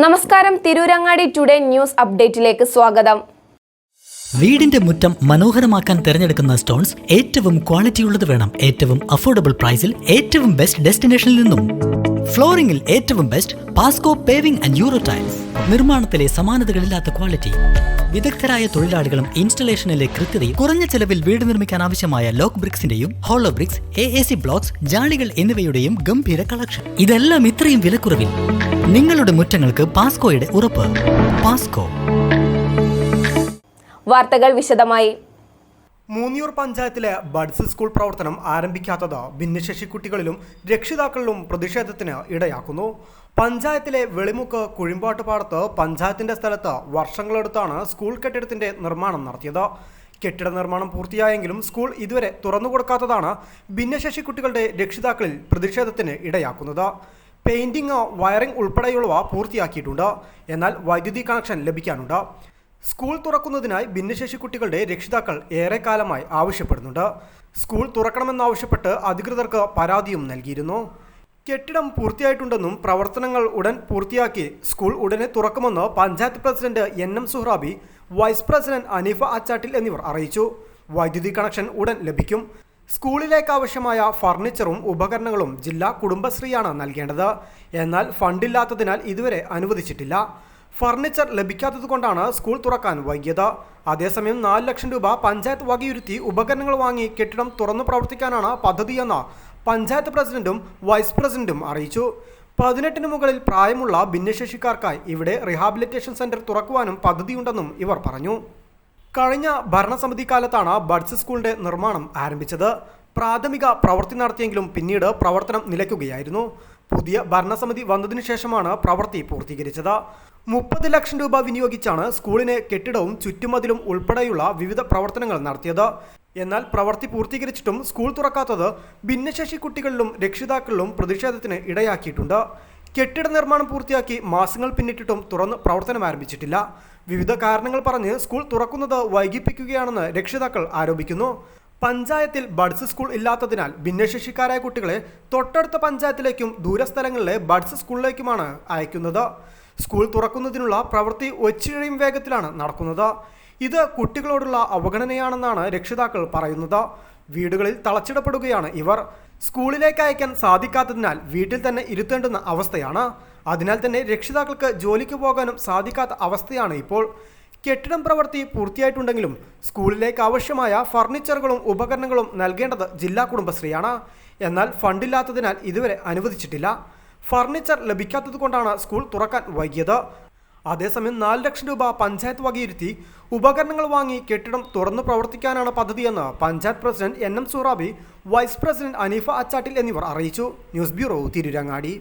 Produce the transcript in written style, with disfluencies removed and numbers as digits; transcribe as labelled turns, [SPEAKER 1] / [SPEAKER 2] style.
[SPEAKER 1] നമസ്കാരം, Tirurangadi today news അപ്ഡേറ്റിലേക്ക് സ്വാഗതം.
[SPEAKER 2] വീടിന്റെ മുറ്റം മനോഹരമാക്കാൻ തിരഞ്ഞെടുക്കുന്ന സ്റ്റോൺസ് ഏറ്റവും ക്വാളിറ്റിയുള്ളത് വേണം. ഏറ്റവും അഫോർഡബിൾ പ്രൈസിൽ ഏറ്റവും ബെസ്റ്റ് ഡെസ്റ്റിനേഷനിൽ നിന്നും. ഫ്ലോറിംഗിൽ ഏറ്റവും best Pasco paving and euro tiles. നിർമ്മാണത്തിലെ സമാനതകളില്ലാത്ത ക്വാളിറ്റി, വിദഗ്ധരായ തൊഴിലാളികളും ഇൻസ്റ്റലേഷനിലെ കൃത്യതയും, കുറഞ്ഞ ചെലവിൽ വീട് നിർമ്മിക്കാൻ ആവശ്യമായ ലോക്ക് ബ്രിക്സിന്റെയും ഹോളോ ബ്രിക്സ്, AAC ബ്ലോക്സ്, ജാളികൾ എന്നിവയുടെയും ഗംഭീര കളക്ഷൻ. ഇതെല്ലാം ഇത്രയും വിലക്കുറവിൽ. നിങ്ങളുടെ മുറ്റങ്ങൾക്ക് പാസ്കോയുടെ ഉറപ്പ്. പാസ്കോ.
[SPEAKER 1] വാർത്തകൾ വിശദമായി.
[SPEAKER 3] മൂന്നിയൂർ പഞ്ചായത്തിലെ ബഡ്സ് സ്കൂൾ പ്രവർത്തനം ആരംഭിക്കാത്തത് ഭിന്നശേഷി കുട്ടികളിലും രക്ഷിതാക്കളിലും പ്രതിഷേധത്തിന് ഇടയാക്കുന്നു. പഞ്ചായത്തിലെ വെളിമുക്ക് കുഴിമ്പാട്ടുപാടത്ത് പഞ്ചായത്തിന്റെ സ്ഥലത്ത് വർഷങ്ങളെടുത്താണ് സ്കൂൾ കെട്ടിടത്തിന്റെ നിർമ്മാണം നടത്തിയത്. കെട്ടിട നിർമ്മാണം പൂർത്തിയായെങ്കിലും സ്കൂൾ ഇതുവരെ തുറന്നുകൊടുക്കാത്തതാണ് ഭിന്നശേഷി കുട്ടികളുടെ രക്ഷിതാക്കളിൽ പ്രതിഷേധത്തിന് ഇടയാക്കുന്നത്. പെയിന്റിംഗ്, വയറിംഗ് ഉൾപ്പെടെയുള്ളവ പൂർത്തിയാക്കിയിട്ടുണ്ട്. എന്നാൽ വൈദ്യുതി കണക്ഷൻ ലഭിക്കാനുണ്ട്. സ്കൂൾ തുറക്കുന്നതിനായി ഭിന്നശേഷി കുട്ടികളുടെ രക്ഷിതാക്കൾ ഏറെക്കാലമായി ആവശ്യപ്പെടുന്നുണ്ട്. സ്കൂൾ തുറക്കണമെന്നാവശ്യപ്പെട്ട് അധികൃതർക്ക് പരാതിയും നൽകിയിരുന്നു. കെട്ടിടം പൂർത്തിയായിട്ടുണ്ടെന്നും പ്രവർത്തനങ്ങൾ ഉടൻ പൂർത്തിയാക്കി സ്കൂൾ ഉടനെ തുറക്കുമെന്ന് panchayat president NM Suhrabi, vice president Aneefa Achattil എന്നിവർ അറിയിച്ചു. വൈദ്യുതി കണക്ഷൻ ഉടൻ ലഭിക്കും. സ്കൂളിലേക്ക് ആവശ്യമായ ഫർണിച്ചറും ഉപകരണങ്ങളും ജില്ലാ കുടുംബശ്രീയാണ് നൽകേണ്ടത്. എന്നാൽ ഫണ്ടില്ലാത്തതിനാൽ ഇതുവരെ അനുവദിച്ചിട്ടില്ല. ഫർണിച്ചർ ലഭിക്കാത്തതുകൊണ്ടാണ് സ്കൂൾ തുറക്കാൻ വൈകിയത്. അതേസമയം 4 ലക്ഷം രൂപ പഞ്ചായത്ത് വകയിരുത്തി ഉപകരണങ്ങൾ വാങ്ങി കെട്ടിടം തുറന്നു പ്രവർത്തിക്കാനാണ് പദ്ധതിയെന്ന് പഞ്ചായത്ത് പ്രസിഡന്റും വൈസ് പ്രസിഡന്റും അറിയിച്ചു. 18 മുകളിൽ പ്രായമുള്ള ഭിന്നശേഷിക്കാർക്കായി ഇവിടെ റീഹാബിലിറ്റേഷൻ സെന്റർ തുറക്കുവാനും പദ്ധതിയുണ്ടെന്നും ഇവർ പറഞ്ഞു. കഴിഞ്ഞ ഭരണസമിതി കാലത്താണ് ബഡ്സ് സ്കൂളിന്റെ നിർമ്മാണം ആരംഭിച്ചത്. പ്രാഥമിക പ്രവൃത്തി നടത്തിയെങ്കിലും പിന്നീട് പ്രവർത്തനം നിലയ്ക്കുകയായിരുന്നു. പുതിയ ഭരണസമിതി വന്നതിനു ശേഷമാണ് പ്രവൃത്തി പൂർത്തീകരിച്ചത്. 30 ലക്ഷം രൂപ വിനിയോഗിച്ചാണ് സ്കൂളിന് കെട്ടിടവും ചുറ്റുമതിലും ഉൾപ്പെടെയുള്ള വിവിധ പ്രവർത്തനങ്ങൾ നടത്തിയത്. എന്നാൽ പ്രവൃത്തി പൂർത്തീകരിച്ചിട്ടും സ്കൂൾ തുറക്കാത്തത് ഭിന്നശേഷി കുട്ടികളിലും രക്ഷിതാക്കളിലും പ്രതിഷേധത്തിന് ഇടയാക്കിയിട്ടുണ്ട്. കെട്ടിട നിർമ്മാണം പൂർത്തിയാക്കി മാസങ്ങൾ പിന്നിട്ടിട്ടും തുറന്ന് പ്രവർത്തനം ആരംഭിച്ചിട്ടില്ല. വിവിധ കാരണങ്ങൾ പറഞ്ഞ് സ്കൂൾ തുറക്കുന്നത് വൈകിപ്പിക്കുകയാണെന്ന് രക്ഷിതാക്കൾ ആരോപിക്കുന്നു. പഞ്ചായത്തിൽ ബഡ്സ് സ്കൂൾ ഇല്ലാത്തതിനാൽ ഭിന്നശേഷിക്കാരായ കുട്ടികളെ തൊട്ടടുത്ത പഞ്ചായത്തിലേക്കും ദൂരസ്ഥലങ്ങളിലെ ബഡ്സ് സ്കൂളിലേക്കുമാണ് അയക്കുന്നത്. സ്കൂൾ തുറക്കുന്നതിനുള്ള പ്രവൃത്തി ഒച്ചിഴയും വേഗത്തിലാണ് നടക്കുന്നത്. ഇത് കുട്ടികളോടുള്ള അവഗണനയാണെന്നാണ് രക്ഷിതാക്കൾ പറയുന്നത്. വീടുകളിൽ തളച്ചിടപ്പെടുകയാണ് ഇവർ. സ്കൂളിലേക്ക് അയക്കാൻ സാധിക്കാത്തതിനാൽ വീട്ടിൽ തന്നെ ഇരുത്തേണ്ടുന്ന അവസ്ഥയാണ്. അതിനാൽ തന്നെ രക്ഷിതാക്കൾക്ക് ജോലിക്ക് പോകാനും സാധിക്കാത്ത അവസ്ഥയാണ് ഇപ്പോൾ. കെട്ടിടം പ്രവൃത്തി പൂർത്തിയായിട്ടുണ്ടെങ്കിലും സ്കൂളിലേക്ക് ആവശ്യമായ ഫർണിച്ചറുകളും ഉപകരണങ്ങളും നൽകേണ്ടത് ജില്ലാ കുടുംബശ്രീയാണ്. എന്നാൽ ഫണ്ടില്ലാത്തതിനാൽ ഇതുവരെ അനുവദിച്ചിട്ടില്ല. ഫർണിച്ചർ ലഭിക്കാത്തതുകൊണ്ടാണ് സ്കൂൾ തുറക്കാൻ വൈകിയത്. അതേസമയം 4 ലക്ഷം രൂപ പഞ്ചായത്ത് വകയിരുത്തി ഉപകരണങ്ങൾ വാങ്ങി കെട്ടിടം തുറന്നു പ്രവർത്തിക്കാനാണ് പദ്ധതിയെന്ന് panchayat president NM Suhrabi, vice president Aneefa Achattil എന്നിവർ അറിയിച്ചു. News bureau, Tirurangadi.